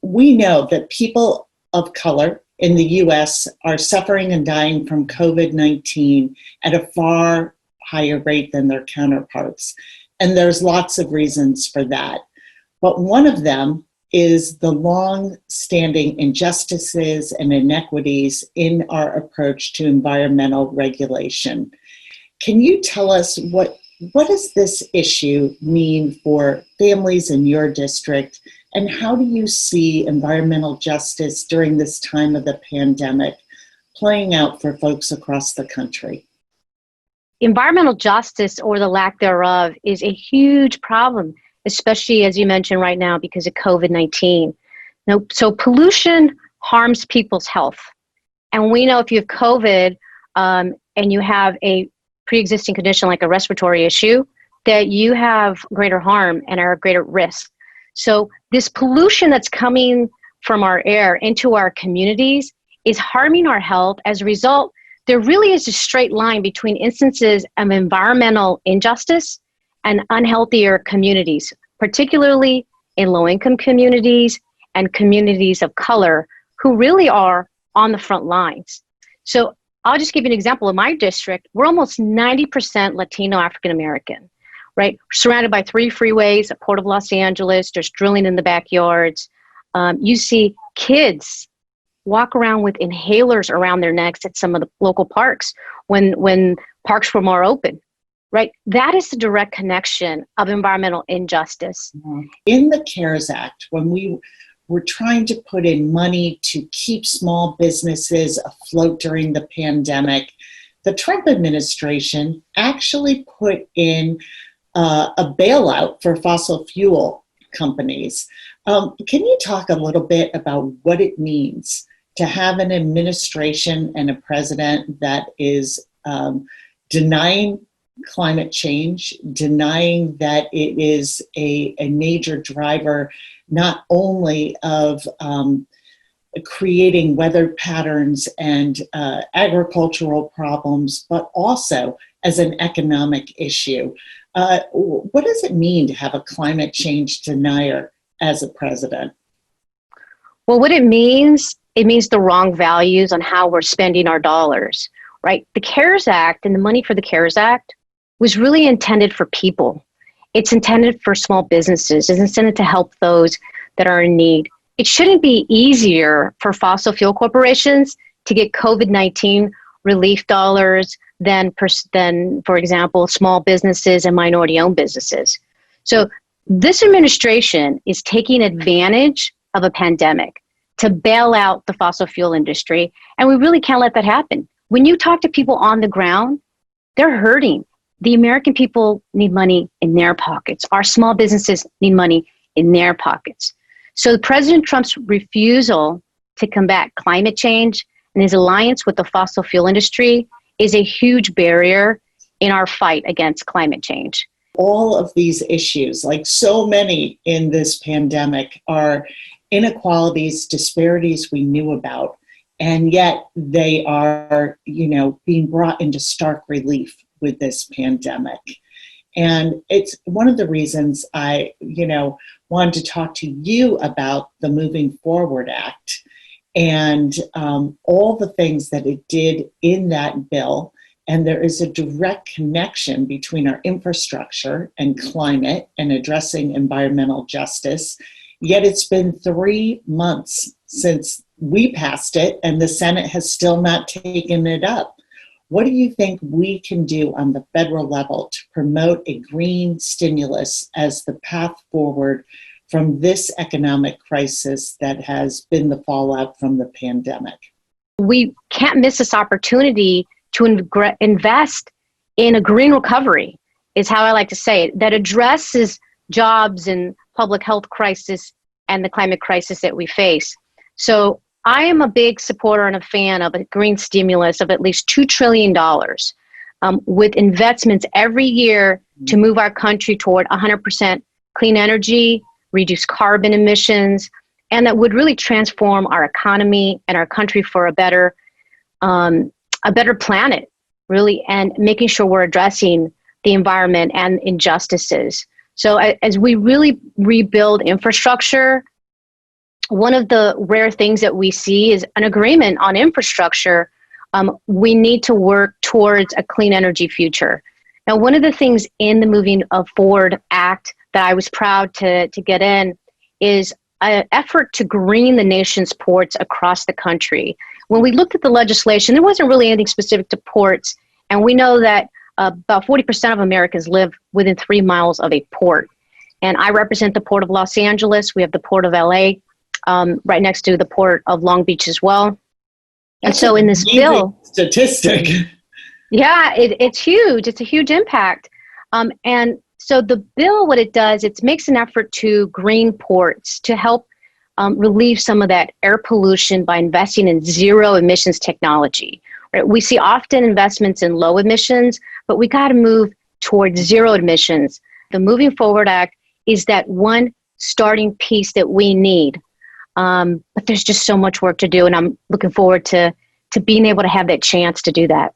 we know that people of color in the US are suffering and dying from COVID-19 at a far higher rate than their counterparts. And there's lots of reasons for that. But one of them is the long-standing injustices and inequities in our approach to environmental regulation. Can you tell us what does this issue mean for families in your district, and how do you see environmental justice during this time of the pandemic playing out for folks across the country? Environmental justice, or the lack thereof, is a huge problem, especially as you mentioned right now because of COVID-19. Now, so pollution harms people's health. And we know if you have COVID and you have a pre-existing condition like a respiratory issue, that you have greater harm and are at greater risk. So this pollution that's coming from our air into our communities is harming our health. As a result, there really is a straight line between instances of environmental injustice and unhealthier communities, particularly in low-income communities and communities of color who really are on the front lines. So I'll just give you an example. In my district, we're almost 90% Latino African American, right? Surrounded by 3 freeways, at Port of Los Angeles, there's drilling in the backyards. You see kids walk around with inhalers around their necks at some of the local parks when parks were more open, right? That is the direct connection of environmental injustice. In the CARES Act, when we were trying to put in money to keep small businesses afloat during the pandemic, the Trump administration actually put in a bailout for fossil fuel companies. Can you talk a little bit about what it means to have an administration and a president that is denying climate change, denying that it is a major driver not only of creating weather patterns and agricultural problems, but also as an economic issue? What does it mean to have a climate change denier as a president? Well, what it means the wrong values on how we're spending our dollars, right? The CARES Act and the money for the CARES Act was really intended for people. It's intended for small businesses. It's intended to help those that are in need. It shouldn't be easier for fossil fuel corporations to get COVID-19 relief dollars than, for example, small businesses and minority-owned businesses. So this administration is taking advantage of a pandemic to bail out the fossil fuel industry, and we really can't let that happen. When you talk to people on the ground, they're hurting. The American people need money in their pockets. Our small businesses need money in their pockets. So President Trump's refusal to combat climate change and his alliance with the fossil fuel industry is a huge barrier in our fight against climate change. All of these issues, like so many in this pandemic, are inequalities, disparities we knew about, and yet they are, being brought into stark relief with this pandemic. And it's one of the reasons I, wanted to talk to you about the Moving Forward Act and all the things that it did in that bill. And there is a direct connection between our infrastructure and climate and addressing environmental justice. Yet it's been 3 months since we passed it, and the Senate has still not taken it up. What do you think we can do on the federal level to promote a green stimulus as the path forward from this economic crisis that has been the fallout from the pandemic? We can't miss this opportunity to invest in a green recovery, is how I like to say it, that addresses jobs and public health crisis and the climate crisis that we face. So I am a big supporter and a fan of a green stimulus of at least $2 trillion with investments every year to move our country toward 100% clean energy, reduce carbon emissions, and that would really transform our economy and our country for a better planet, really, and making sure we're addressing the environment and injustices. So as we really rebuild infrastructure, one of the rare things that we see is an agreement on infrastructure. We need to work towards a clean energy future. Now, one of the things in the Moving Forward Act that I was proud to get in is an effort to green the nation's ports across the country. When we looked at the legislation, there wasn't really anything specific to ports, and we know that about 40% of Americans live within 3 miles of a port. And I represent the Port of Los Angeles. We have the Port of LA right next to the Port of Long Beach as well. And so in this bill, statistic. Yeah, it's huge. It's a huge impact. And so the bill, what it does, it makes an effort to green ports to help relieve some of that air pollution by investing in zero emissions technology. Right? We see often investments in low emissions, but we got to move towards zero emissions. The Moving Forward Act is that one starting piece that we need. But there's just so much work to do, and I'm looking forward to being able to have that chance to do that.